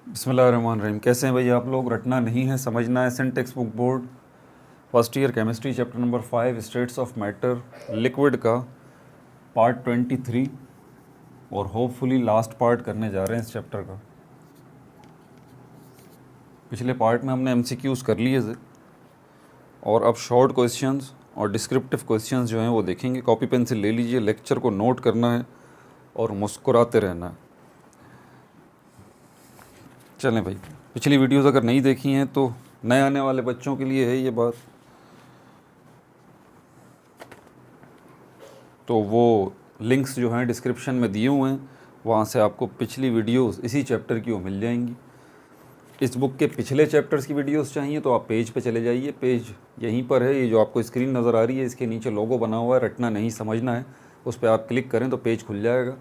बिस्मिल्लाहिर्रहमानिर्रहीम। कैसे हैं भाई आप लोग? रटना नहीं है, समझना है। Sindh text book board first year chemistry chapter number 5 states of matter liquid का पार्ट 23 और होपफुली लास्ट पार्ट करने जा रहे हैं इस चैप्टर का। पिछले पार्ट में हमने एमसीक्यूज़ कर लिए थे और अब शॉर्ट क्वेश्चंस और डिस्क्रिप्टिव क्वेश्चंस जो हैं वो देखेंगे। कॉपी पेंसिल ले लीजिए, लेक्चर को नोट करना है और मुस्कुराते रहना है। चलें भाई, पिछली वीडियोज़ अगर नहीं देखी हैं तो नए आने वाले बच्चों के लिए है ये बात, तो वो लिंक्स जो हैं डिस्क्रिप्शन में दिए हुए हैं, वहाँ से आपको पिछली वीडियोस इसी चैप्टर की वो मिल जाएंगी। इस बुक के पिछले चैप्टर्स की वीडियोस चाहिए तो आप पेज पे चले जाइए, पेज यहीं पर है, ये जो आपको स्क्रीन नज़र आ रही है इसके नीचे लोगो बना हुआ है, रटना नहीं समझना है, उस पर आप क्लिक करें तो पेज खुल जाएगा।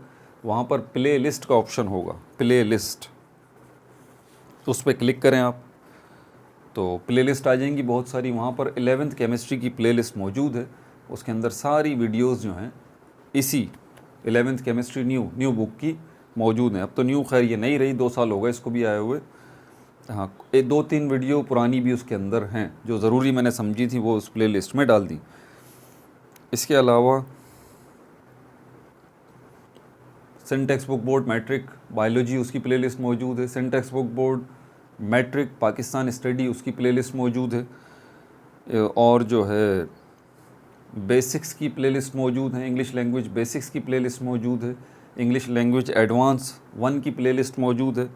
वहाँ पर प्ले लिस्ट का ऑप्शन होगा, प्ले लिस्ट, उस पर क्लिक करें आप तो प्ले लिस्ट आ जाएंगी बहुत सारी। वहाँ पर 11th केमिस्ट्री की प्ले लिस्ट मौजूद है, उसके अंदर सारी वीडियोस जो हैं इसी 11th केमिस्ट्री न्यू बुक की मौजूद हैं। अब तो न्यू खैर ये नहीं रही, 2 साल हो गए इसको भी आए हुए। हाँ, 2-3 वीडियो पुरानी भी उसके अंदर हैं जो ज़रूरी मैंने समझी थी, वो उस प्ले लिस्ट में डाल दी। इसके अलावा Sindh text book board matric biology उसकी प्ले लिस्ट मौजूद है। Sindh text book board matric Pakistan study उसकी प्ले लिस्ट मौजूद है। और जो है बेसिक्स की प्लेलिस्ट मौजूद है, इंग्लिश लैंग्वेज बेसिक्स की प्लेलिस्ट मौजूद है, इंग्लिश लैंग्वेज एडवांस 1 की प्लेलिस्ट मौजूद है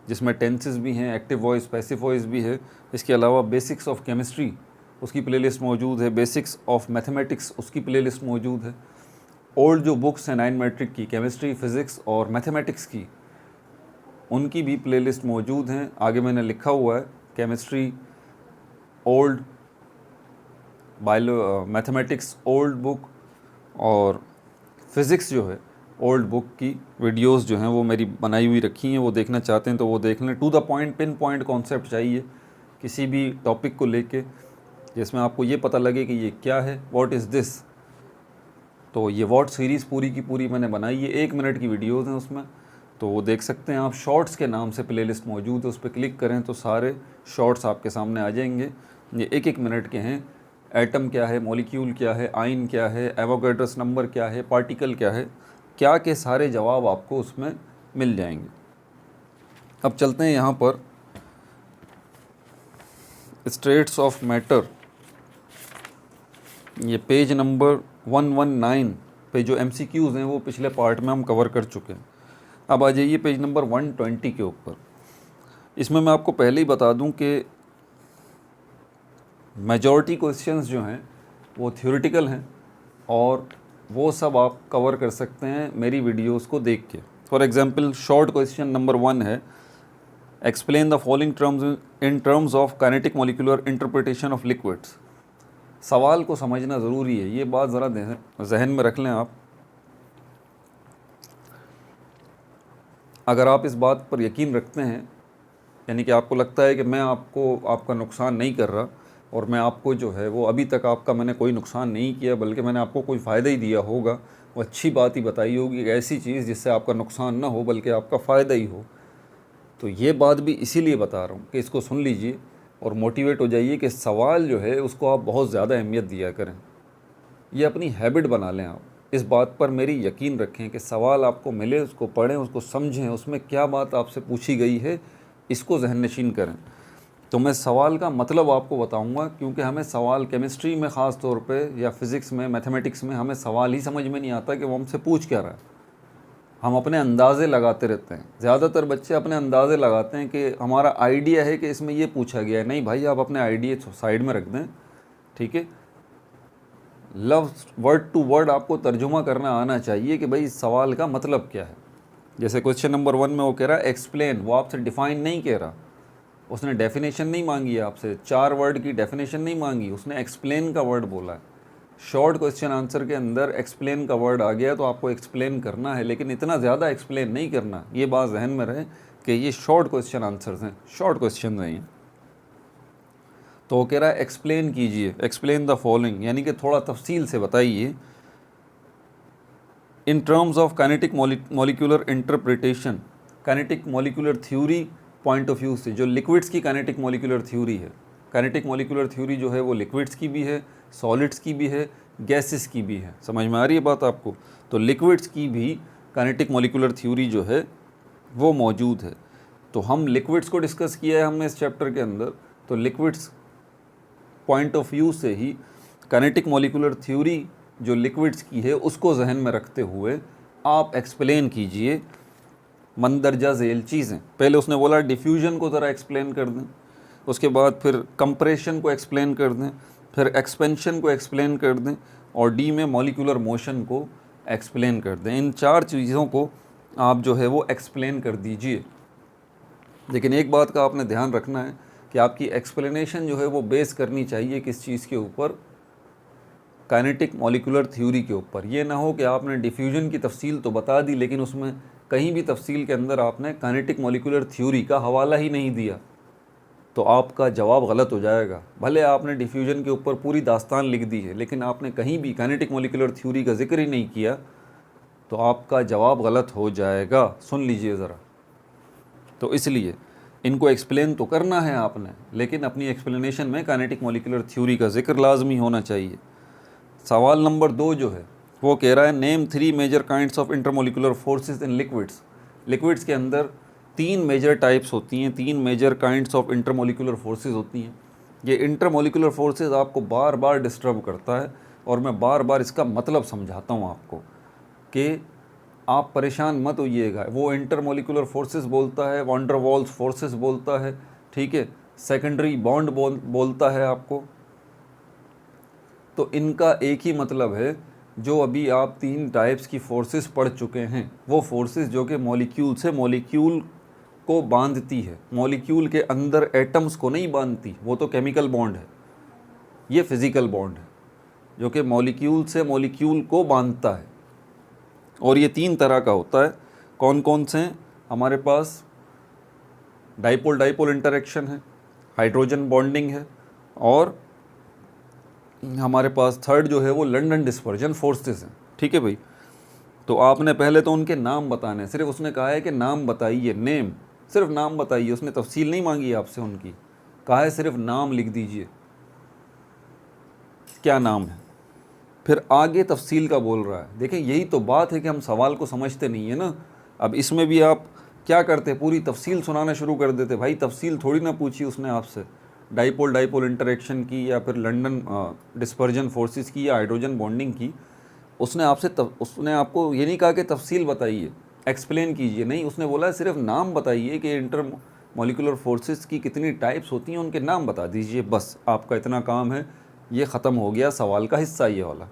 जिसमें टेंसेस भी हैं, एक्टिव वॉइस पैसिव वॉइस भी है। इसके अलावा बेसिक्स ऑफ केमिस्ट्री उसकी प्लेलिस्ट मौजूद है, बेसिक्स ऑफ मैथमेटिक्स उसकी प्लेलिस्ट मौजूद है। ओल्ड जो बुक्स हैं 9 मैट्रिक की केमिस्ट्री, फिज़िक्स और मैथमेटिक्स की, उनकी भी प्लेलिस्ट मौजूद हैं। आगे मैंने लिखा हुआ है chemistry old, mathematics old book और फिज़िक्स जो है ओल्ड बुक की वीडियोस जो हैं वो मेरी बनाई हुई रखी हैं, वो देखना चाहते हैं तो वो देख लें। To the point, pin point concept चाहिए किसी भी टॉपिक को लेके, जिसमें आपको ये पता लगे कि ये क्या है, व्हाट इज़ दिस। तो ये व्हाट सीरीज़ पूरी की पूरी मैंने बनाई है, 1 मिनट की वीडियोस हैं उसमें, तो वो देख सकते हैं आप। शॉर्ट्स के नाम से प्लेलिस्ट मौजूद है, उस पर क्लिक करें तो सारे शॉर्ट्स आपके सामने आ जाएंगे। ये 1-1 मिनट के हैं। एटम क्या है, मॉलिक्यूल क्या है, आयन क्या है, एवोगैड्रस नंबर क्या है, पार्टिकल क्या है, क्या के सारे जवाब आपको उसमें मिल जाएंगे। अब चलते हैं यहाँ पर स्टेट्स ऑफ मैटर, ये पेज नंबर 119 पे जो MCQs हैं वो पिछले पार्ट में हम कवर कर चुके हैं। अब आ जाइए पेज नंबर 120 के ऊपर। इसमें मैं आपको पहले ही बता दूं कि मेजॉरिटी क्वेश्चंस जो हैं वो थ्योरेटिकल हैं और वो सब आप कवर कर सकते हैं मेरी वीडियोस को देख के। For example short question number 1 है, explain the following terms in terms of kinetic molecular interpretation of liquids. सवाल को समझना ज़रूरी है, ये बात ज़रा जहन में रख लें आप। अगर आप इस बात पर यकीन रखते हैं, यानी कि आपको लगता है कि मैं आपको आपका नुकसान नहीं कर रहा और मैं आपको जो है वो अभी तक आपका मैंने कोई नुकसान नहीं किया बल्कि मैंने आपको कोई फ़ायदा ही दिया होगा, वो अच्छी बात ही बताई होगी, एक ऐसी चीज़ जिससे आपका नुकसान ना हो बल्कि आपका फ़ायदा ही हो, तो ये बात भी इसीलिए बता रहा हूँ कि इसको सुन लीजिए और मोटिवेट हो जाइए कि सवाल जो है उसको आप बहुत ज़्यादा अहमियत दिया करें। ये अपनी हैबिट बना लें आप, इस बात पर मेरी यकीन रखें कि सवाल आपको मिले उसको पढ़ें, उसको समझें, उसमें क्या बात आपसे पूछी गई है इसको जहन नशीन करें। तो मैं सवाल का मतलब आपको बताऊंगा, क्योंकि हमें सवाल केमिस्ट्री में ख़ास तौर पे या फिज़िक्स में, मैथमेटिक्स में हमें सवाल ही समझ में नहीं आता कि वो हमसे पूछ क्या रहा है। हम अपने अंदाज़े लगाते रहते हैं, ज़्यादातर बच्चे अपने अंदाज़े लगाते हैं कि हमारा आइडिया है कि इसमें ये पूछा गया है। नहीं भाई, आप अपने आइडिया साइड में रख दें, ठीक है। वर्ड टू वर्ड आपको तर्जुमा करना आना चाहिए कि भाई इस सवाल का मतलब क्या है। जैसे क्वेश्चन नंबर 1 में वो कह रहा है एक्सप्लेन, वो आपसे डिफ़ाइन नहीं कह रहा, उसने डेफिनेशन नहीं मांगी है आपसे, 4 वर्ड की डेफिनेशन नहीं मांगी, उसने एक्सप्लेन का वर्ड बोला है। शॉर्ट क्वेश्चन आंसर के अंदर एक्सप्लेन का वर्ड आ गया तो आपको एक्सप्लेन करना है, लेकिन इतना ज़्यादा एक्सप्लेन नहीं करना। ये बात जहन में रहे कि ये शॉर्ट क्वेश्चन आंसर्स हैं, शॉर्ट क्वेश्चन नहीं हैं। तो वो कह रहा है एक्सप्लेन कीजिए, एक्सप्लेन द फॉलोइंग, यानी कि थोड़ा तफसील से बताइए। In terms of kinetic molecular interpretation, kinetic molecular theory point of view से जो लिक्विड्स की काइनेटिक मॉलिक्यूलर थ्योरी है, काइनेटिक मॉलिक्यूलर थ्योरी जो है वो लिक्विड्स की भी है, सॉलिड्स की भी है, गैसेस की भी है। समझ में आ रही है बात आपको? तो लिक्विड्स की भी काइनेटिक मॉलिक्यूलर थ्योरी जो है वो मौजूद है। तो हम लिक्विड्स को डिस्कस किया है हमने इस चैप्टर के अंदर, तो लिक्विड्स पॉइंट ऑफ व्यू से ही काइनेटिक मॉलिक्यूलर थ्योरी जो लिक्विड्स की है उसको जहन में रखते हुए आप एक्सप्लेन कीजिए मंदरजा झेल चीज़ें। पहले उसने बोला डिफ्यूजन को ज़रा एक्सप्लेन कर दें, उसके बाद फिर कंप्रेशन को एक्सप्लेन कर दें, फिर एक्सपेंशन को एक्सप्लेन कर दें, और डी में मॉलिक्यूलर मोशन को एक्सप्लेन कर दें। इन 4 चीज़ों को आप जो है वो एक्सप्लेन कर दीजिए। लेकिन एक बात का आपने ध्यान रखना है कि आपकी एक्सप्लेनेशन जो है वो बेस करनी चाहिए किस चीज़ के ऊपर? काइनेटिक मॉलिक्यूलर थ्योरी के ऊपर। ये ना हो कि आपने डिफ्यूजन की तफसील तो बता दी लेकिन उसमें कहीं भी तफसील के अंदर आपने काइनेटिक मॉलिक्यूलर थ्योरी का हवाला ही नहीं दिया, तो आपका जवाब गलत हो जाएगा। भले आपने डिफ्यूजन के ऊपर पूरी दास्तान लिख दी है लेकिन आपने कहीं भी काइनेटिक मॉलिक्यूलर थ्योरी का जिक्र ही नहीं किया, तो आपका जवाब गलत हो जाएगा। सुन लीजिए ज़रा। तो इसलिए इनको एक्सप्लेन तो करना है आपने, लेकिन अपनी एक्सप्लेनेशन में काइनेटिक मॉलिक्यूलर थ्योरी का जिक्र लाजमी होना चाहिए। सवाल नंबर 2 जो है वो कह रहा है name 3 major kinds of intermolecular forces in liquids. Liquids के अंदर 3 मेजर टाइप्स होती हैं, 3 major kinds of intermolecular forces होती हैं। ये इंटरमोलिकुलर फोर्सेस आपको बार बार डिस्टर्ब करता है और मैं बार बार इसका मतलब समझाता हूँ आपको कि आप परेशान मत होइएगा। वो इंटरमोलिकुलर फोर्सेस बोलता है, वान डर वाल्स फोर्सेस बोलता है, ठीक है, सेकेंडरी बॉन्ड बोलता है आपको। तो इनका एक ही मतलब है, जो अभी आप 3 टाइप्स की फोर्सेस पढ़ चुके हैं, वो फोर्सेस जो कि मॉलिक्यूल से मॉलिक्यूल को बांधती है, मॉलिक्यूल के अंदर एटम्स को नहीं बांधती, वो तो केमिकल बॉन्ड है। ये फिज़िकल बॉन्ड है जो कि मॉलिक्यूल से मॉलिक्यूल को बांधता है, और ये 3 तरह का होता है। कौन कौन से हैं? हमारे पास डाइपोल डाइपोल इंटरेक्शन है, हाइड्रोजन बॉन्डिंग है, और हमारे पास थर्ड जो है वो लंदन डिस्पर्जन फोर्सेस हैं। ठीक है भाई। तो आपने पहले तो उनके नाम बताने, सिर्फ उसने कहा है कि नाम बताइए, नेम, सिर्फ नाम बताइए। उसने तफसील नहीं मांगी आपसे उनकी, कहा है सिर्फ नाम लिख दीजिए, क्या नाम है। फिर आगे तफसील का बोल रहा है। देखें यही तो बात है कि हम सवाल को समझते नहीं है ना। अब इसमें भी आप क्या करते, पूरी तफसील सुनाना शुरू कर देते। भाई तफसील थोड़ी ना पूछी उसने आपसे, डाइपोल डाइपोल इंटरेक्शन की या फिर लंदन डिस्पर्जन फोर्सेस की या हाइड्रोजन बॉन्डिंग की। उसने उसने आपको ये नहीं कहा कि तफसील बताइए, एक्सप्लेन कीजिए, नहीं, उसने बोला सिर्फ नाम बताइए कि इंटर मॉलिक्यूलर फोर्सेस की कितनी टाइप्स होती हैं, उनके नाम बता दीजिए, बस आपका इतना काम है। ये ख़त्म हो गया सवाल का हिस्सा ये वाला।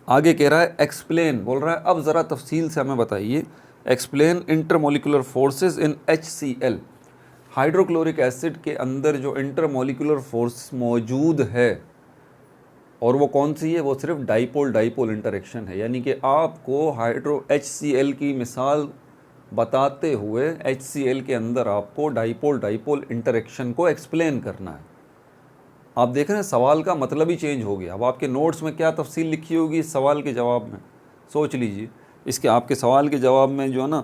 आगे कह रहा है एक्सप्लेन, बोल रहा है अब ज़रा तफसील से हमें बताइए, एक्सप्लेन इंटरमोलिकुलर फोर्सेस इन HCl। हाइड्रोक्लोरिक एसिड के अंदर जो इंटरमोलिकुलर फोर्स मौजूद है, और वो कौन सी है? वो सिर्फ डाइपोल डाइपोल इंटरेक्शन है। यानी कि आपको HCl की मिसाल बताते हुए HCl के अंदर आपको डाइपोल डाइपोल इंटरेक्शन को एक्सप्लेन करना है। आप देख रहे हैं सवाल का मतलब ही चेंज हो गया। अब आपके नोट्स में क्या तफसील लिखी होगी इस सवाल के जवाब में, सोच लीजिए। इसके आपके सवाल के जवाब में जो है ना,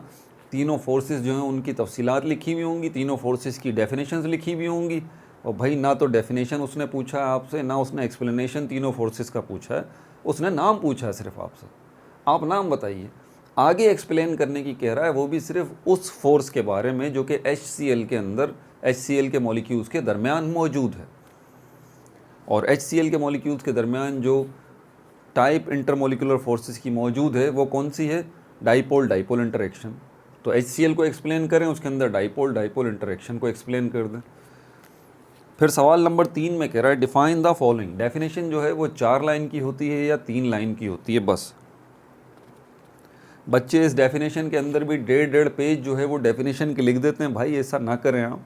तीनों फोर्सेस जो हैं उनकी तफसीलात लिखी हुई होंगी, तीनों फोर्सेस की डेफिनेशंस लिखी हुई होंगी। और भाई ना तो डेफिनेशन उसने पूछा है आपसे, ना उसने एक्सप्लेनेशन तीनों फोर्सेस का पूछा है, उसने नाम पूछा है सिर्फ आपसे। आप नाम बताइए। आगे एक्सप्लेन करने की कह रहा है, वो भी सिर्फ उस फोर्स के बारे में जो कि HCl के अंदर, HCl के मॉलिक्यूल्स के दरमियान मौजूद है। और HCl के मॉलिक्यूल्स के दरमियान जो टाइप इंटरमोलिकुलर फोर्सेस की मौजूद है वो कौन सी है? Dipole dipole interaction. तो HCl को एक्सप्लेन करें, उसके अंदर डाइपोल डाइपोल इंटरेक्शन को एक्सप्लेन कर दें। फिर सवाल नंबर 3 में कह रहा है डिफाइन द फॉलोइंग। डेफिनेशन जो है वो 4 लाइन की होती है या 3 लाइन की होती है बस। बच्चे इस डेफिनेशन के अंदर भी 1.5 पेज जो है वो डेफिनेशन के लिख देते हैं। भाई ऐसा ना करें आप।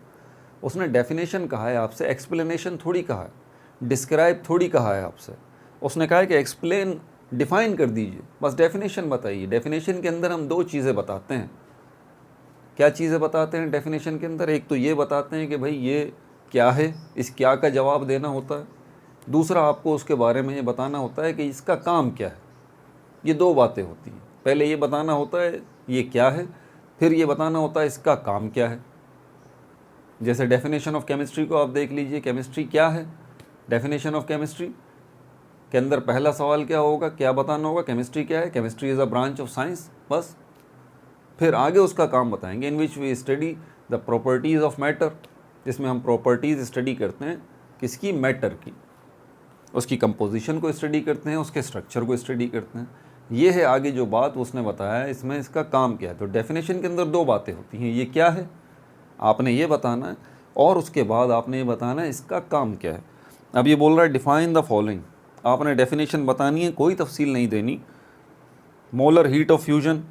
उसने डेफिनेशन कहा है आपसे, एक्सप्लेनेशन थोड़ी कहा है, डिस्क्राइब थोड़ी कहा है आपसे। उसने कहा है कि एक्सप्लेन, डिफ़ाइन कर दीजिए, बस डेफिनेशन बताइए। डेफिनेशन के अंदर हम 2 चीज़ें बताते हैं। क्या चीज़ें बताते हैं डेफिनेशन के अंदर? एक तो ये बताते हैं कि भाई ये क्या है, इस क्या का जवाब देना होता है। दूसरा आपको उसके बारे में ये बताना होता है कि इसका काम क्या है। ये 2 बातें होती हैं। पहले ये बताना होता है ये क्या है, फिर ये बताना होता है इसका काम क्या है। जैसे डेफिनेशन ऑफ केमिस्ट्री को आप देख लीजिए, केमिस्ट्री क्या है, डेफिनेशन ऑफ केमिस्ट्री के अंदर पहला सवाल क्या होगा, क्या बताना होगा, केमिस्ट्री क्या है, chemistry is a branch of science, बस। फिर आगे उसका काम बताएंगे, in which we study the properties of matter, जिसमें हम प्रॉपर्टीज़ स्टडी करते हैं किसकी, मैटर की, उसकी कंपोजिशन को स्टडी करते हैं, उसके स्ट्रक्चर को स्टडी करते हैं। ये है आगे जो बात उसने बताया है, इसमें इसका काम क्या है। तो डेफिनेशन के अंदर दो बातें होती हैं, ये क्या है आपने ये बताना है, और उसके बाद आपने ये बताना है इसका काम क्या है। अब ये बोल रहा है डिफाइन द फॉलोइंग, आपने डेफिनेशन बतानी है, कोई तफसील नहीं देनी। Molar heat of fusion,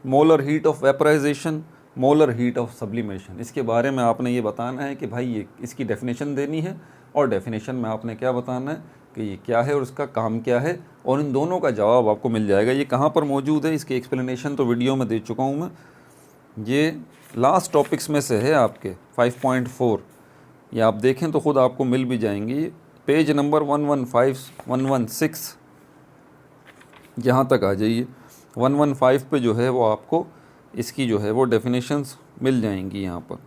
molar heat of vaporization, molar heat of sublimation, इसके बारे में आपने ये बताना है कि भाई ये इसकी डेफिनेशन देनी है, और डेफिनेशन में आपने क्या बताना है कि ये क्या है और उसका काम क्या है, और इन दोनों का जवाब आपको मिल जाएगा। ये कहाँ पर मौजूद है, इसकी एक्सप्लेनेशन तो वीडियो में दे चुका हूँ मैं। ये लास्ट टॉपिक्स में से है आपके 5.4, ये आप देखें तो ख़ुद आपको मिल भी जाएंगी। पेज नंबर 115 116 यहाँ तक आ जाइए, 115 पे जो है वो आपको इसकी जो है वो डेफिनेशंस मिल जाएंगी यहाँ पर।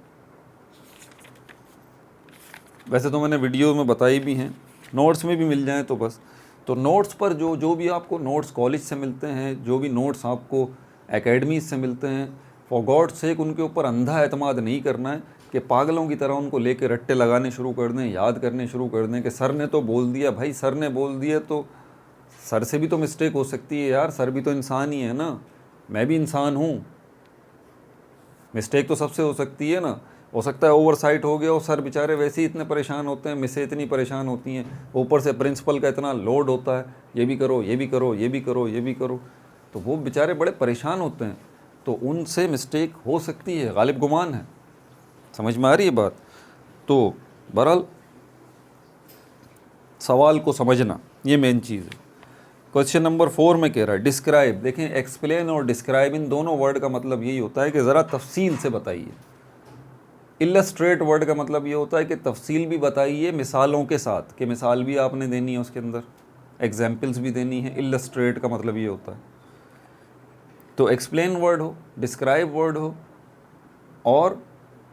वैसे तो मैंने वीडियो में बताई भी हैं, नोट्स में भी मिल जाएं तो बस। तो नोट्स पर जो भी आपको नोट्स कॉलेज से मिलते हैं, जो भी नोट्स आपको एकेडमीज से मिलते हैं, फॉर गॉड सेक उनके ऊपर अंधा एतमाद नहीं करना है कि पागलों की तरह उनको लेके रट्टे लगाने शुरू कर दें, याद करने शुरू कर दें कि सर ने तो बोल दिया। भाई सर ने बोल दिया तो सर से भी तो मिस्टेक हो सकती है यार, सर भी तो इंसान ही है ना, मैं भी इंसान हूँ, मिस्टेक तो सबसे हो सकती है ना। हो सकता है ओवरसाइट हो गया और सर बेचारे वैसे ही इतने परेशान होते हैं, मिसें इतनी परेशान होती हैं, ऊपर से प्रिंसिपल का इतना लोड होता है, ये भी करो, ये भी करो, ये भी करो, ये भी करो, तो वो बेचारे बड़े परेशान होते हैं। तो उनसे मिस्टेक हो सकती है, गालिब गुमान है। समझ में आ रही है बात। तो बहरहाल सवाल को समझना ये मेन चीज़ है। क्वेश्चन नंबर 4 में कह रहा है डिस्क्राइब। देखें, एक्सप्लेन और डिस्क्राइब इन दोनों वर्ड का मतलब यही होता है कि ज़रा तफसील से बताइए। इलस्ट्रेट वर्ड का मतलब ये होता है कि तफसील भी बताइए मिसालों के साथ, कि मिसाल भी आपने देनी है, उसके अंदर एग्जाम्पल्स भी देनी है। इलस्ट्रेट का मतलब ये होता है। तो एक्सप्लेन वर्ड हो, डिस्क्राइब वर्ड हो और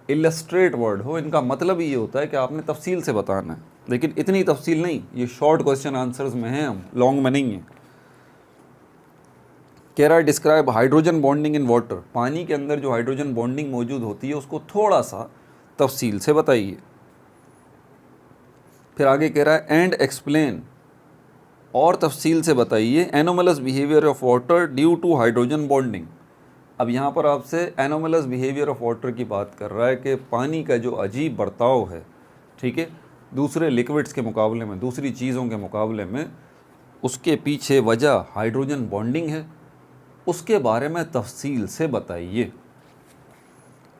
इलस्ट्रेट वर्ड हो, इनका मतलब ये होता है कि आपने तफसील से बताना है, लेकिन इतनी तफसील नहीं। ये शॉर्ट क्वेश्चन आंसर्स में हैं, हम लॉन्ग में नहीं है। कह रहा है describe hydrogen bonding in water, पानी के अंदर जो हाइड्रोजन बॉन्डिंग मौजूद होती है उसको थोड़ा सा तफसील से बताइए। फिर आगे कह रहा है एंड एक्सप्लेन, और तफसील से बताइए anomalous behaviour of water due to hydrogen bonding. अब यहाँ पर आपसे एनोमलस बिहेवियर ऑफ वाटर की बात कर रहा है कि पानी का जो अजीब बर्ताव है, ठीक है, दूसरे लिक्विड्स के मुकाबले में, दूसरी चीज़ों के मुकाबले में, उसके पीछे वजह हाइड्रोजन बॉन्डिंग है, उसके बारे में तफसील से बताइए।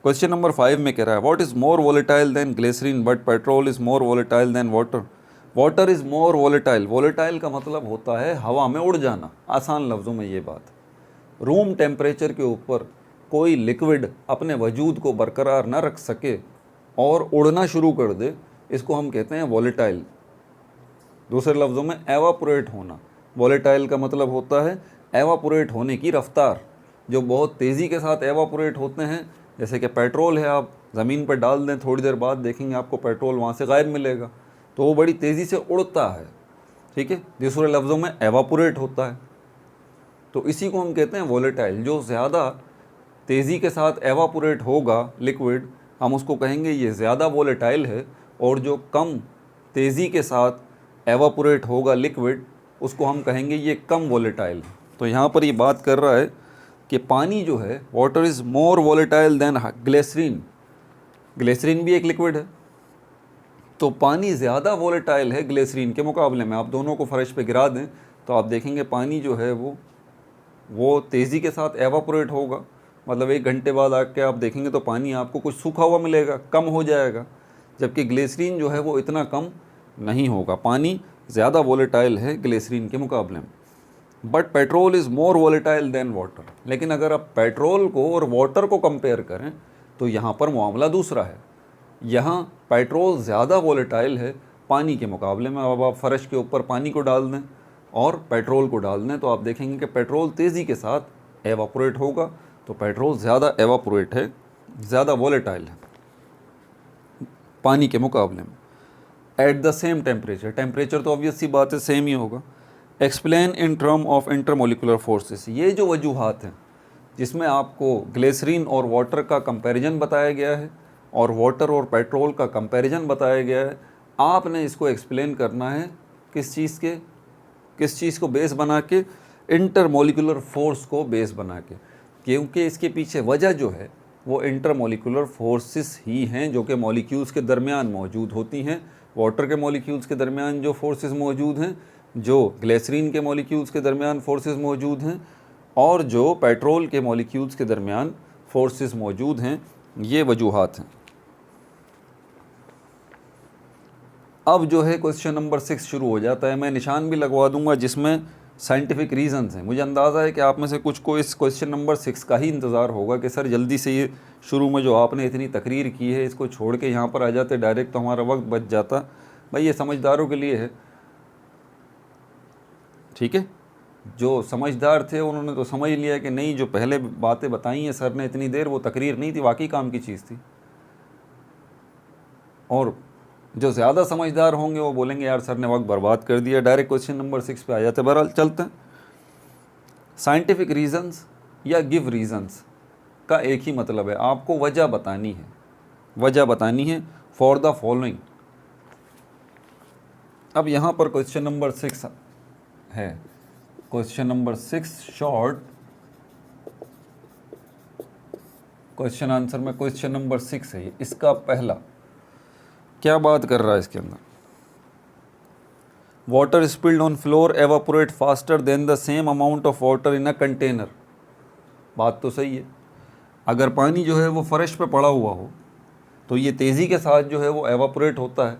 क्वेश्चन नंबर 5 में कह रहा है what is more volatile than glycerine but petrol is more volatile than water. Water is more volatile, volatile का मतलब होता है हवा में उड़ जाना, आसान लफ्ज़ों में ये बात। रूम टेम्परेचर के ऊपर कोई लिक्विड अपने वजूद को बरकरार न रख सके और उड़ना शुरू कर दे, इसको हम कहते हैं वोलेटाइल। दूसरे लफ्ज़ों में एवापोरेट होना। वोलेटाइल का मतलब होता है एवापोरेट होने की रफ्तार, जो बहुत तेज़ी के साथ एवापोरेट होते हैं। जैसे कि पेट्रोल है, आप ज़मीन पर डाल दें, थोड़ी देर बाद देखेंगे आपको पेट्रोल वहाँ से गायब मिलेगा, तो वो बड़ी तेज़ी से उड़ता है, ठीक है, दूसरे लफ्ज़ों में एवापोरेट होता है। तो इसी को हम कहते हैं वोलेटाइल। जो ज़्यादा तेज़ी के साथ एवापोरेट होगा लिक्विड, हम उसको कहेंगे ये ज़्यादा वोलेटाइल है, और जो कम तेज़ी के साथ एवापोरेट होगा लिक्विड, उसको हम कहेंगे ये कम वोलेटाइल है। तो यहाँ पर ये बात कर रहा है कि पानी जो है, water is more volatile than glycerine. Glycerine भी एक लिक्विड है, तो पानी ज़्यादा वोलेटाइल है ग्लिसरीन के मुकाबले में। आप दोनों को फर्श पे गिरा दें तो आप देखेंगे पानी जो है वो तेज़ी के साथ एवापोरेट होगा, मतलब 1 घंटे बाद आके आप देखेंगे तो पानी आपको कुछ सूखा हुआ मिलेगा, कम हो जाएगा। जबकि ग्लिसरीन जो है वो इतना कम नहीं होगा, पानी ज़्यादा वोलेटाइल है ग्लिसरीन के मुकाबले में। But petrol is more volatile than water. लेकिन अगर आप पेट्रोल को और वाटर को कंपेयर करें तो यहाँ पर मामला दूसरा है। यहाँ पेट्रोल ज़्यादा वोलेटाइल है पानी के मुकाबले में। अब आप फर्श के ऊपर पानी को डाल दें और पेट्रोल को डाल दें तो आप देखेंगे कि पेट्रोल तेज़ी के साथ एवापोरेट होगा तो पेट्रोल ज़्यादा एवापोरेट है, ज़्यादा वॉलेटाइल है पानी के मुकाबले में। At the same temperature, temperature तो ऑब्वियस सी बात है सेम ही होगा। Explain in term of intermolecular forces, ये जो वजूहात हैं जिसमें आपको ग्लिसरीन और वाटर का कंपैरिजन बताया गया है और वाटर और पेट्रोल का कंपैरिजन बताया गया है, आपने इसको एक्सप्लेन करना है किस चीज़ को बेस बना के, इंटरमोलिकुलर फोर्स को बेस बना के, क्योंकि इसके पीछे वजह जो है वो इंटरमोलिकुलर फोर्सेस ही हैं जो कि मॉलिक्यूल्स के दरमियान मौजूद होती हैं। वाटर के मॉलिक्यूल्स के दरमियान जो फोर्सेस मौजूद हैं, जो ग्लिसरीन के मॉलिक्यूल्स के दरमियान फोर्सेस मौजूद हैं, और जो पेट्रोल के मॉलिक्यूल्स के दरमियान फोर्सेस मौजूद हैं, ये वजूहात हैं। अब जो है क्वेश्चन नंबर 6 शुरू हो जाता है। मैं निशान भी लगवा दूंगा जिसमें साइंटिफिक रीजंस हैं। मुझे अंदाज़ा है कि आप में से कुछ को इस क्वेश्चन नंबर 6 का ही इंतज़ार होगा कि सर जल्दी से ये शुरू में जो आपने इतनी तकरीर की है इसको छोड़ के यहाँ पर आ जाते डायरेक्ट, तो हमारा वक्त बच जाता। भाई ये समझदारों के लिए है, ठीक है। जो समझदार थे उन्होंने तो समझ लिया कि नहीं, जो पहले बातें बताई हैं सर ने इतनी देर, वो तकरीर नहीं थी, वाकई काम की चीज़ थी। और जो ज़्यादा समझदार होंगे वो बोलेंगे यार सर ने वक्त बर्बाद कर दिया, डायरेक्ट क्वेश्चन नंबर 6 पे आ जाते। बहरहाल चलते हैं। साइंटिफिक रीज़न्स या गिव रीज़न्स का एक ही मतलब है, आपको वजह बतानी है, वजह बतानी है फॉर द फॉलोइंग। अब यहाँ पर क्वेश्चन नंबर 6 है, question number 6 short question answer में क्वेश्चन नंबर 6 है। इसका पहला क्या बात कर रहा है इसके अंदर, water spilled on floor evaporate faster than the same amount of water in a container. बात तो सही है, अगर पानी जो है वो फर्श पे पड़ा हुआ हो तो ये तेज़ी के साथ जो है वो एवापोरेट होता है,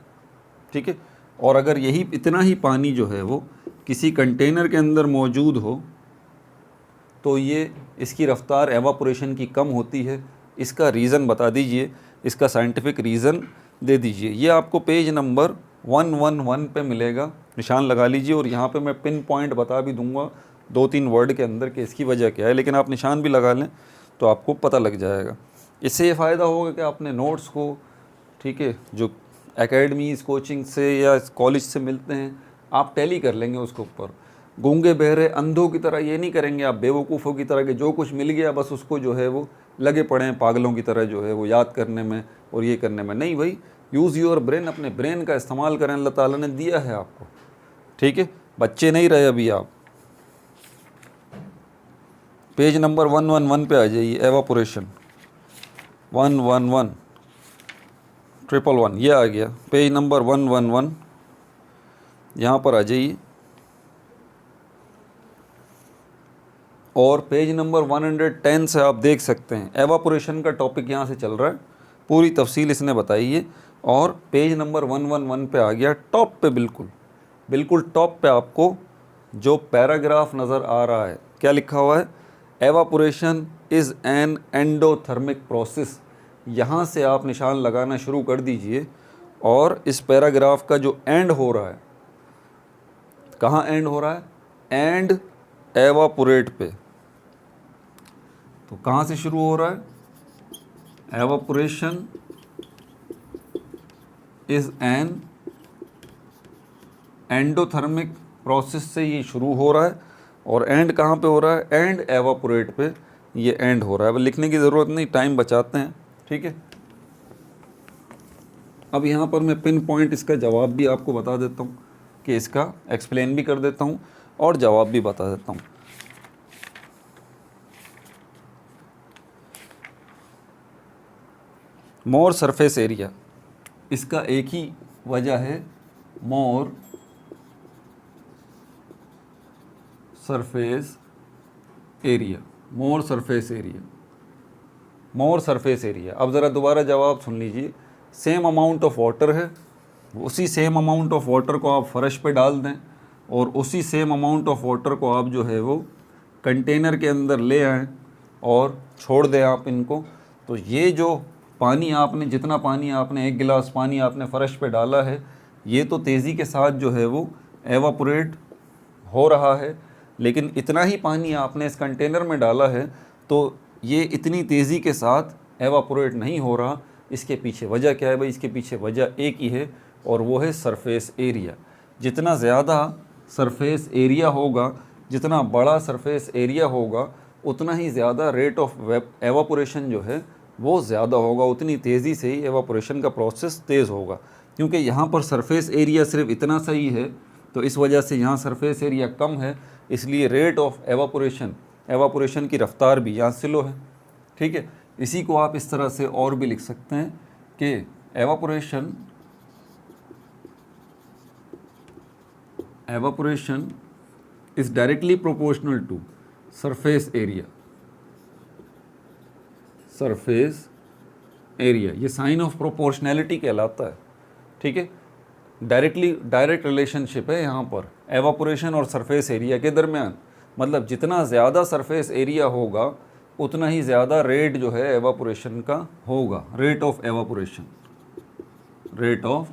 ठीक है। और अगर यही इतना ही पानी जो है वो किसी कंटेनर के अंदर मौजूद हो तो ये इसकी रफ़्तार एवापोरेशन की कम होती है। इसका रीज़न बता दीजिए, इसका साइंटिफिक रीज़न दे दीजिए। ये आपको पेज नंबर 111 पे मिलेगा, निशान लगा लीजिए। और यहाँ पे मैं पिन पॉइंट बता भी दूंगा 2-3 वर्ड के अंदर कि इसकी वजह क्या है, लेकिन आप निशान भी लगा लें तो आपको पता लग जाएगा। इससे ये फ़ायदा होगा कि आपने नोट्स को, ठीक है, जो एकेडमीज़ कोचिंग से या कॉलेज से मिलते हैं, आप टैली कर लेंगे उसके ऊपर। गूंगे बहरे अंधों की तरह ये नहीं करेंगे आप, बेवकूफ़ों की तरह कि जो कुछ मिल गया बस उसको जो है वो लगे पड़े हैं पागलों की तरह जो है वो याद करने में और ये करने में। नहीं भाई, यूज़ योर ब्रेन, अपने ब्रेन का इस्तेमाल करें, अल्लाह ताला ने दिया है आपको, ठीक है। बच्चे नहीं रहे अभी आप। पेज नंबर 111 पे आ जाइए, एवापोरेशन 111 ये आ गया, पेज नंबर 111 यहाँ पर आ जाइए। और पेज नंबर 110 से आप देख सकते हैं एवापोरेशन का टॉपिक यहाँ से चल रहा है, पूरी तफसील इसने बताई है। और पेज नंबर 111 पे आ गया, टॉप पे बिल्कुल टॉप पे आपको जो पैराग्राफ नज़र आ रहा है, क्या लिखा हुआ है, evaporation is an endothermic process. यहाँ से आप निशान लगाना शुरू कर दीजिए। और इस पैराग्राफ का जो एंड हो रहा है, कहाँ एंड हो रहा है, एंड एवापोरेट पे। तो कहाँ से शुरू हो रहा है, evaporation is an endothermic process से ये शुरू हो रहा है। और एंड कहाँ पे हो रहा है, एंड एवापोरेट पे ये एंड हो रहा है। अब लिखने की ज़रूरत नहीं, टाइम बचाते हैं, ठीक है। अब यहाँ पर मैं पिन पॉइंट इसका जवाब भी आपको बता देता हूँ कि इसका एक्सप्लेन भी कर देता हूँ और जवाब भी बता देता हूँ। मोर सरफेस एरिया, इसका एक ही वजह है, मोर सरफेस एरिया, मोर सरफेस एरिया, मोर सरफेस एरिया। अब ज़रा दोबारा जवाब सुन लीजिए। सेम अमाउंट ऑफ वाटर है, उसी सेम अमाउंट ऑफ वाटर को आप फर्श पे डाल दें और उसी सेम अमाउंट ऑफ वाटर को आप जो है वो कंटेनर के अंदर ले आएँ और छोड़ दें आप इनको। तो ये जो पानी आपने, जितना पानी आपने, 1 गिलास पानी आपने फ़र्श पे डाला है, ये तो तेज़ी के साथ जो है वो एवापोरेट हो रहा है। लेकिन इतना ही पानी आपने इस कंटेनर में डाला है तो ये इतनी तेज़ी के साथ एवापोरेट नहीं हो रहा, इसके पीछे वजह क्या है भाई? इसके पीछे वजह एक ही है और वो है सरफेस एरिया। जितना ज़्यादा सरफेस एरिया होगा, जितना बड़ा सरफेस एरिया होगा, उतना ही ज़्यादा रेट ऑफ एवापोरेशन जो है वो ज़्यादा होगा, उतनी तेज़ी से ही एवापोरेशन का प्रोसेस तेज़ होगा। क्योंकि यहाँ पर सरफेस एरिया सिर्फ इतना सही है, तो इस वजह से यहाँ सरफेस एरिया कम है, इसलिए रेट ऑफ एवापोरेशन की रफ्तार भी यहाँ स्लो है। ठीक है, इसी को आप इस तरह से और भी लिख सकते हैं कि evaporation is directly proportional to surface area. ये साइन ऑफ प्रोपोर्शनैलिटी कहलाता है। ठीक है, डायरेक्ट रिलेशनशिप है यहाँ पर एवापोरेशन और सरफेस एरिया के दरमियान। मतलब जितना ज़्यादा सरफेस एरिया होगा उतना ही ज़्यादा रेट जो है एवापोरेशन का होगा। Rate of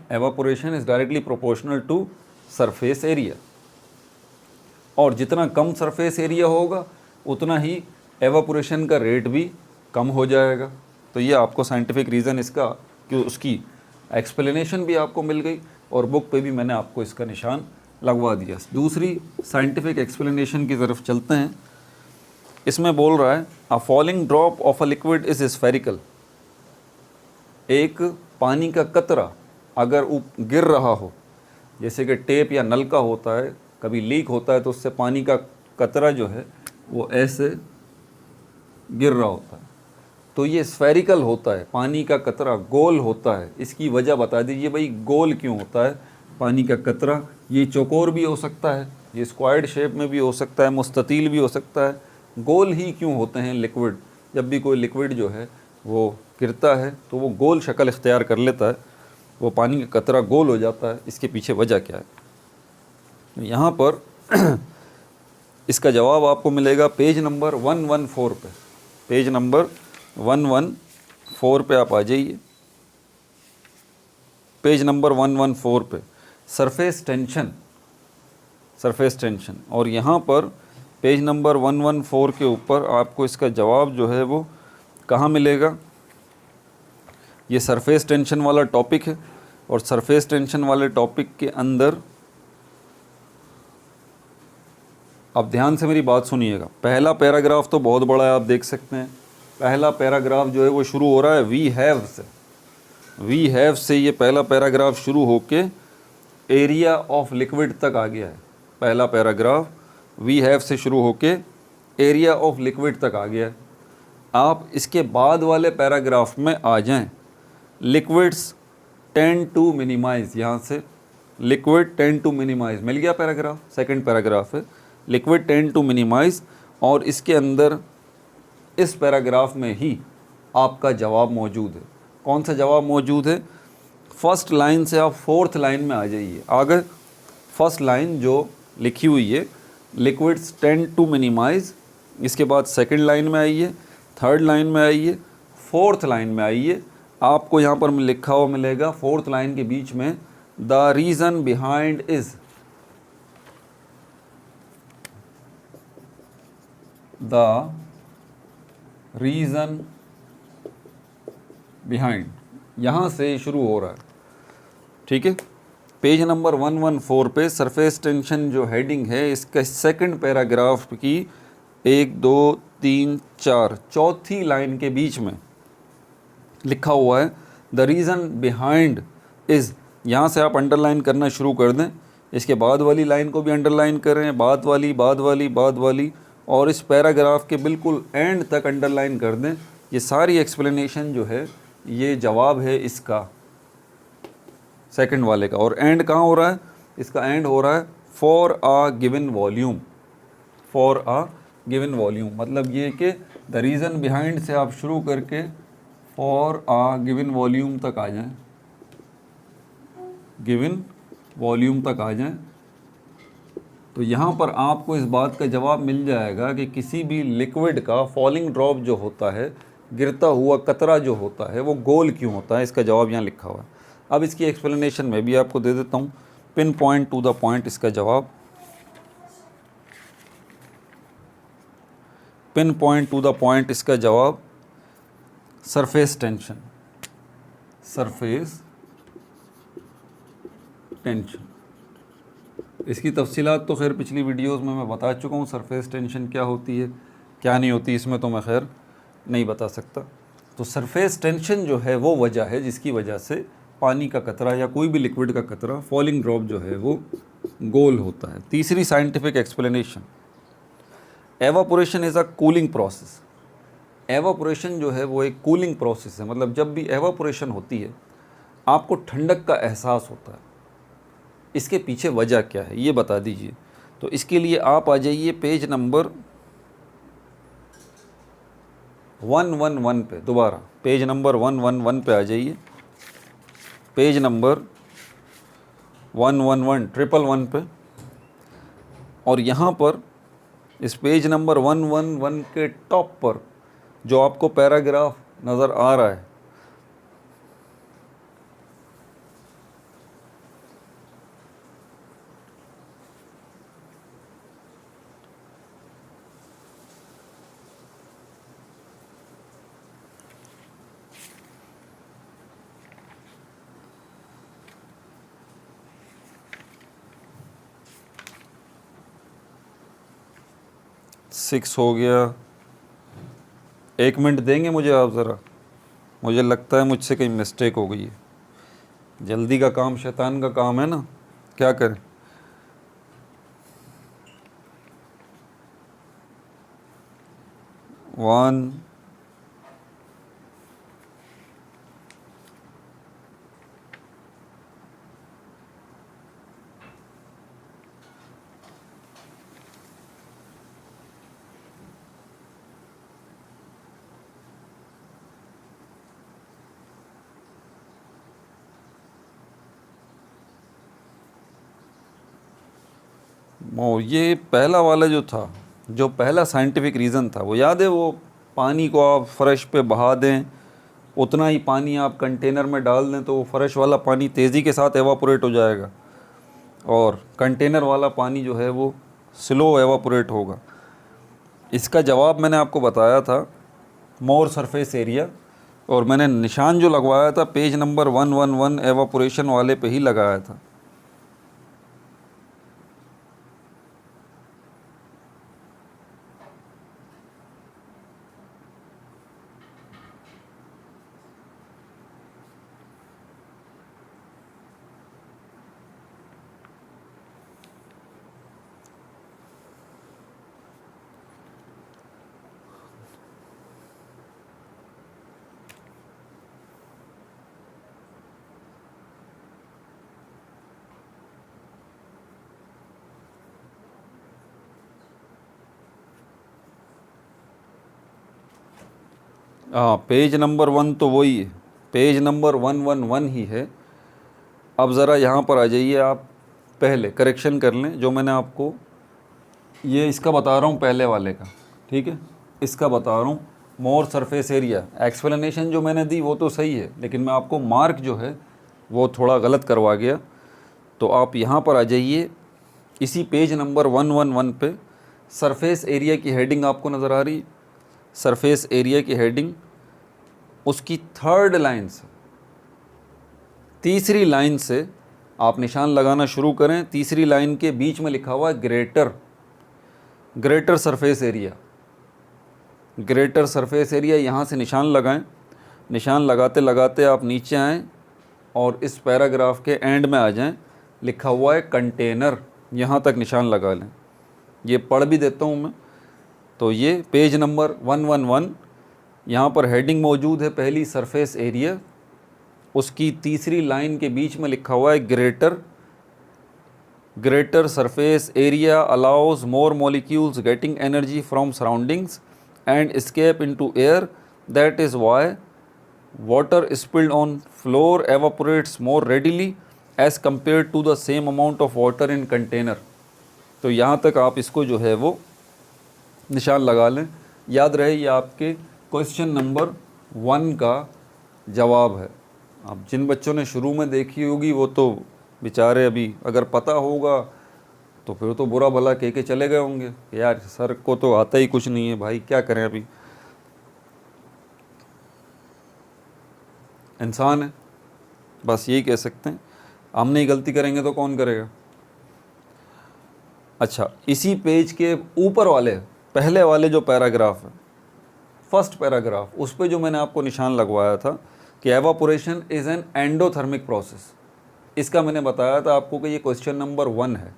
evaporation is directly proportional to surface area. और जितना कम सरफेस एरिया होगा उतना ही एवापोरेशन का रेट भी कम हो जाएगा। तो ये आपको साइंटिफिक रीज़न इसका कि उसकी एक्सप्लेनेशन भी आपको मिल गई और बुक पे भी मैंने आपको इसका निशान लगवा दिया। दूसरी साइंटिफिक एक्सप्लेनेशन की तरफ चलते हैं। इसमें बोल रहा है अ falling drop of a liquid is spherical. एक पानी का कतरा अगर गिर रहा हो, जैसे कि टेप या नल का होता है, कभी लीक होता है तो उससे पानी का कतरा जो है वो ऐसे गिर रहा होता है, तो ये स्फेरिकल होता है, पानी का कतरा गोल होता है। इसकी वजह बता दीजिए भाई, गोल क्यों होता है पानी का कतरा? ये चौकोर भी हो सकता है, ये स्क्वायर्ड शेप में भी हो सकता है, मुस्ततील भी हो सकता है। गोल ही क्यों होते हैं लिक्विड? जब भी कोई लिक्विड जो है वो गिरता है तो वो गोल शक्ल इख्तियार कर लेता है, वो पानी का कतरा गोल हो जाता है। इसके पीछे वजह क्या है? यहाँ पर इसका जवाब आपको मिलेगा पेज नंबर 114 पे। पेज नंबर 114 पे आप आ जाइए। पेज नंबर 114 पे सरफेस टेंशन। और यहाँ पर पेज नंबर 114 के ऊपर आपको इसका जवाब जो है वो कहाँ मिलेगा? ये सरफेस टेंशन वाला टॉपिक है और सरफेस टेंशन वाले टॉपिक के अंदर अब ध्यान से मेरी बात सुनिएगा। पहला पैराग्राफ तो बहुत बड़ा है, आप देख सकते हैं। पहला पैराग्राफ जो है वो शुरू हो रहा है वी हैव से ये पहला पैराग्राफ शुरू होके एरिया ऑफ लिक्विड तक आ गया है। पहला पैराग्राफ वी हैव से शुरू होके एरिया ऑफ लिक्विड तक आ गया है। आप इसके बाद वाले पैराग्राफ में आ जाएं, लिक्विड्स टेंड टू मिनिमाइज। यहाँ से लिक्विड टेंड टू मिनिमाइज मिल गया पैराग्राफ, सेकंड पैराग्राफ है लिक्विड टेंड टू मिनिमाइज। और इसके अंदर इस पैराग्राफ में ही आपका जवाब मौजूद है। कौन सा जवाब मौजूद है? फर्स्ट लाइन से आप फोर्थ लाइन में आ जाइए। आगे फर्स्ट लाइन जो लिखी हुई है लिक्विड्स टेंड टू मिनिमाइज, इसके बाद सेकंड लाइन में आइए, थर्ड लाइन में आइए, फोर्थ लाइन में आइए। आपको यहाँ पर लिखा हुआ मिलेगा फोर्थ लाइन के बीच में the reason behind is, the reason behind, यहाँ से शुरू हो रहा है। ठीक है, पेज नंबर 114 पे सरफेस टेंशन जो हेडिंग है इसका सेकंड पैराग्राफ की 1 2 3 4 चौथी लाइन के बीच में लिखा हुआ है द रीज़न बिहाइंड इज़। यहाँ से आप अंडरलाइन करना शुरू कर दें, इसके बाद वाली लाइन को भी अंडरलाइन करें, बाद वाली, और इस पैराग्राफ के बिल्कुल एंड तक अंडरलाइन कर दें। ये सारी एक्सप्लेनेशन जो है ये जवाब है इसका सेकंड वाले का। और एंड कहाँ हो रहा है? इसका एंड हो रहा है फॉर अ गिवन वॉल्यूम। मतलब ये कि द रीज़न बिहाइंड से आप शुरू करके फॉर अ गिवन वॉल्यूम तक आ जाएं, तो यहाँ पर आपको इस बात का जवाब मिल जाएगा कि किसी भी लिक्विड का फॉलिंग ड्रॉप जो होता है, गिरता हुआ कतरा जो होता है, वो गोल क्यों होता है। इसका जवाब यहाँ लिखा हुआ है। अब इसकी एक्सप्लेनेशन मैं भी आपको दे देता हूँ, pin point two the point. इसका जवाब pin point two the point इसका जवाब सरफेस टेंशन। सरफेस टेंशन, इसकी तफसीलात तो खैर पिछली वीडियोस में मैं बता चुका हूँ, सरफेस टेंशन क्या होती है क्या नहीं होती, इसमें तो मैं खैर नहीं बता सकता। तो सरफेस टेंशन जो है वो वजह है जिसकी वजह से पानी का कतरा या कोई भी लिक्विड का कतरा, फॉलिंग ड्रॉप जो है वो गोल होता है। तीसरी scientific explanation, evaporation is a cooling process. Evaporation जो है वो एक कूलिंग प्रोसेस है, मतलब जब भी एवापोरेशन होती है आपको ठंडक का एहसास होता है। इसके पीछे वजह क्या है ये बता दीजिए। तो इसके लिए आप आ जाइए पेज नंबर 111 पे, दोबारा पेज नंबर 111 पे आ जाइए, पेज नंबर 111 पे। और यहाँ पर इस पेज नंबर 111 के टॉप पर जो आपको पैराग्राफ नज़र आ रहा है, सिक्स हो गया। एक मिनट देंगे मुझे आप ज़रा, मुझे लगता है मुझसे कहीं मिस्टेक हो गई है। जल्दी का काम शैतान का काम है ना, क्या करें। वन और ये पहला वाला जो था, जो पहला साइंटिफिक रीज़न था वो याद है, वो पानी को आप फ़र्श पे बहा दें, उतना ही पानी आप कंटेनर में डाल दें तो वो फ़र्श वाला पानी तेज़ी के साथ एवापोरेट हो जाएगा और कंटेनर वाला पानी जो है वो स्लो एवापोरेट होगा। इसका जवाब मैंने आपको बताया था मोर सरफेस एरिया, और मैंने निशान जो लगवाया था पेज नंबर 111 एवापोरेशन वाले पे ही लगाया था। हाँ, पेज नंबर 1 तो वही है, पेज नंबर 111 ही है। अब ज़रा यहाँ पर आ जाइए, आप पहले करेक्शन कर लें जो मैंने आपको, ये इसका बता रहा हूँ पहले वाले का, ठीक है, इसका बता रहा हूँ मोर सरफेस एरिया। एक्सप्लेनेशन जो मैंने दी वो तो सही है, लेकिन मैं आपको मार्क जो है वो थोड़ा गलत करवा गया। तो आप यहाँ पर आ जाइए, इसी पेज नंबर 111 पे सरफेस एरिया की हेडिंग आपको नज़र आ रही, सरफेस एरिया की हेडिंग, उसकी थर्ड लाइन से, तीसरी लाइन से आप निशान लगाना शुरू करें। तीसरी लाइन के बीच में लिखा हुआ है greater surface area. Greater surface area, यहाँ से निशान लगाएं। निशान लगाते लगाते आप नीचे आएँ और इस पैराग्राफ के एंड में आ जाएं, लिखा हुआ है कंटेनर, यहाँ तक निशान लगा लें। ये पढ़ भी देता हूँ मैं। तो ये पेज नंबर 111, यहाँ पर हेडिंग मौजूद है पहली सरफेस एरिया, उसकी तीसरी लाइन के बीच में लिखा हुआ है greater surface area allows more molecules getting energy from surroundings and escape into air, that is why water spilled on floor evaporates more readily as compared to the same amount of water in container। तो यहाँ तक आप इसको जो है वो निशान लगा लें। याद रहे ये आपके क्वेश्चन नंबर 1 का जवाब है। अब जिन बच्चों ने शुरू में देखी होगी वो तो बेचारे, अभी अगर पता होगा तो फिर तो बुरा भला कह के चले गए होंगे यार सर को तो आता ही कुछ नहीं है भाई, क्या करें अभी, इंसान है, बस यही कह सकते हैं। हमने ही गलती करेंगे तो कौन करेगा। अच्छा, इसी पेज के ऊपर वाले पहले वाले जो पैराग्राफ है, फर्स्ट पैराग्राफ, उस पे जो मैंने आपको निशान लगवाया था कि evaporation is an endothermic process, इसका मैंने बताया था आपको कि ये क्वेश्चन नंबर 1 है,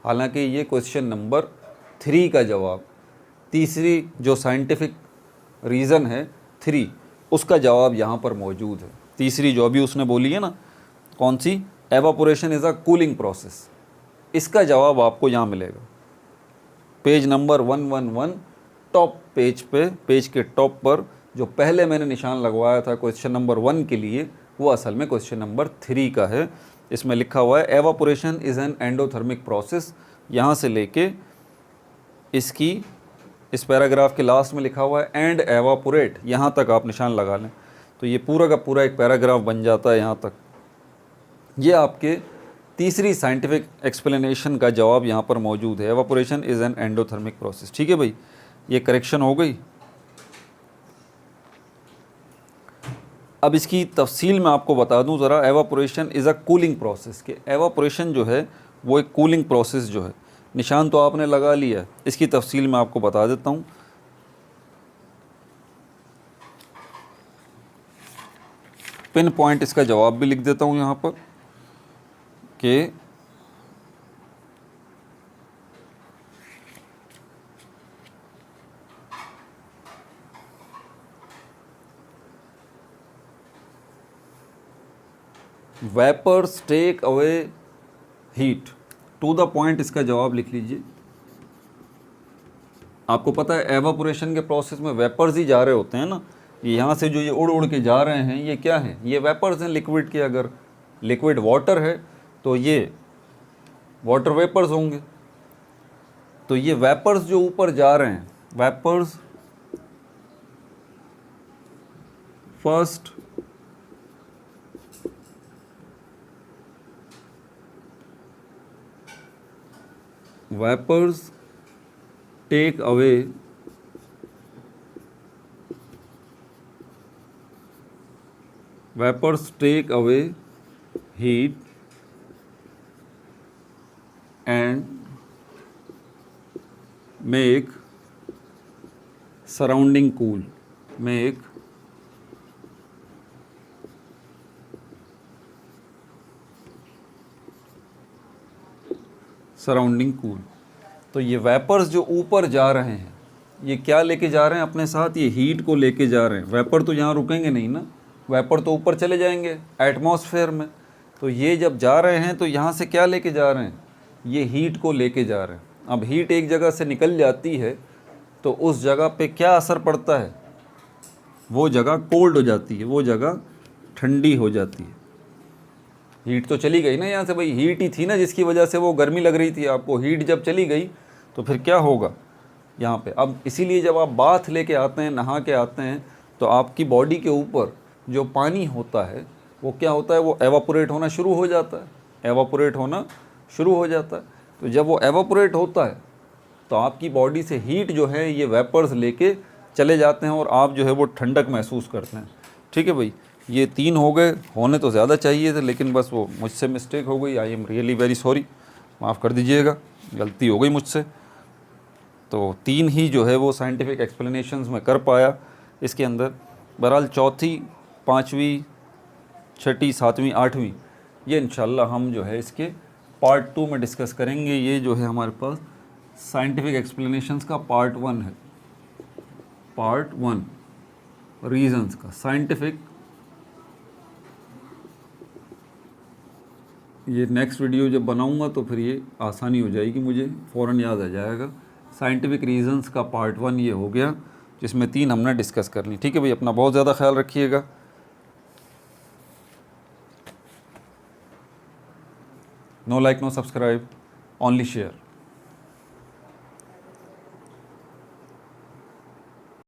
हालांकि ये क्वेश्चन नंबर 3 का जवाब, तीसरी जो साइंटिफिक रीज़न है 3, उसका जवाब यहाँ पर मौजूद है। तीसरी जो अभी उसने बोली है ना, कौन सी, evaporation is a cooling process, इसका जवाब आपको यहाँ मिलेगा पेज नंबर 111, टॉप पेज पे, पेज के टॉप पर जो पहले मैंने निशान लगवाया था क्वेश्चन नंबर 1 के लिए, वो असल में क्वेश्चन नंबर 3 का है। इसमें लिखा हुआ है evaporation is an endothermic process, यहाँ से लेके इसकी इस पैराग्राफ के लास्ट में लिखा हुआ है एंड एवापोरेट, यहाँ तक आप निशान लगा लें तो ये पूरा का पूरा एक पैराग्राफ बन जाता है यहाँ तक। ये आपके तीसरी साइंटिफिक एक्सप्लेनेशन का जवाब यहाँ पर मौजूद है, evaporation is an endothermic process. ठीक है भाई, ये करेक्शन हो गई। अब इसकी तफसील मैं आपको बता दूं ज़रा, evaporation is a cooling process, कि एवापोरेशन जो है वो एक कूलिंग प्रोसेस जो है, निशान तो आपने लगा लिया, इसकी तफसील मैं आपको बता देता हूँ। पिन पॉइंट इसका जवाब भी लिख देता हूँ यहाँ पर कि vapours take away heat, to the point इसका जवाब लिख लीजिए। आपको पता है एवापोरेशन के प्रोसेस में वेपर्स ही जा रहे होते हैं ना, ये यहाँ से जो ये उड़ उड़ के जा रहे हैं, ये क्या है, ये वेपर्स हैं लिक्विड के। अगर लिक्विड वाटर है तो ये वाटर वेपर्स होंगे। तो ये वेपर्स जो ऊपर जा रहे हैं, vapours first vapours take away heat and make surrounding cool, make surrounding cool. तो ये वेपर्स जो ऊपर जा रहे हैं, ये क्या लेके जा रहे हैं अपने साथ, ये हीट को लेके जा रहे हैं। वेपर तो यहाँ रुकेंगे नहीं ना, वेपर तो ऊपर चले जाएंगे एटमॉस्फेयर में। तो ये जब जा रहे हैं तो यहाँ से क्या लेके जा रहे हैं, ये हीट को लेके जा रहे हैं। अब हीट एक जगह से निकल जाती है तो उस जगह पे क्या असर पड़ता है, वो जगह कोल्ड हो जाती है, वो जगह ठंडी हो जाती है। हीट तो चली गई ना यहाँ से, भाई हीट ही थी ना जिसकी वजह से वो गर्मी लग रही थी आपको। हीट जब चली गई तो फिर क्या होगा यहाँ पे। अब इसीलिए जब आप बाथ लेके आते हैं, नहा के आते हैं, तो आपकी बॉडी के ऊपर जो पानी होता है वो क्या होता है, वो एवापोरेट होना शुरू हो जाता है, एवापोरेट होना शुरू हो जाता है। तो जब वो एवापोरेट होता है तो आपकी बॉडी से हीट जो है ये वेपर्स लेके चले जाते हैं और आप जो है वो ठंडक महसूस करते हैं। ठीक है भाई, ये 3 हो गए, होने तो ज़्यादा चाहिए थे लेकिन बस वो मुझसे मिस्टेक हो गई। I am really very sorry, माफ़ कर दीजिएगा, गलती हो गई मुझसे। तो 3 ही जो है वो साइंटिफिक एक्सप्लेनेशंस में कर पाया इसके अंदर। बहरहाल चौथी, पाँचवीं, छठी, सातवीं, आठवीं ये इंशाल्लाह हम जो है इसके पार्ट 2 में डिस्कस करेंगे। ये जो है हमारे पास साइंटिफिक एक्सप्लेनेशंस का पार्ट 1 है, पार्ट 1 रीजंस का साइंटिफिक। ये नेक्स्ट वीडियो जब बनाऊंगा तो फिर ये आसानी हो जाएगी, मुझे फ़ौरन याद आ जाएगा। साइंटिफिक रीजंस का पार्ट 1 ये हो गया, जिसमें 3 हमने डिस्कस कर ली। ठीक है भाई, अपना बहुत ज़्यादा ख्याल रखिएगा। No like, no subscribe, only share.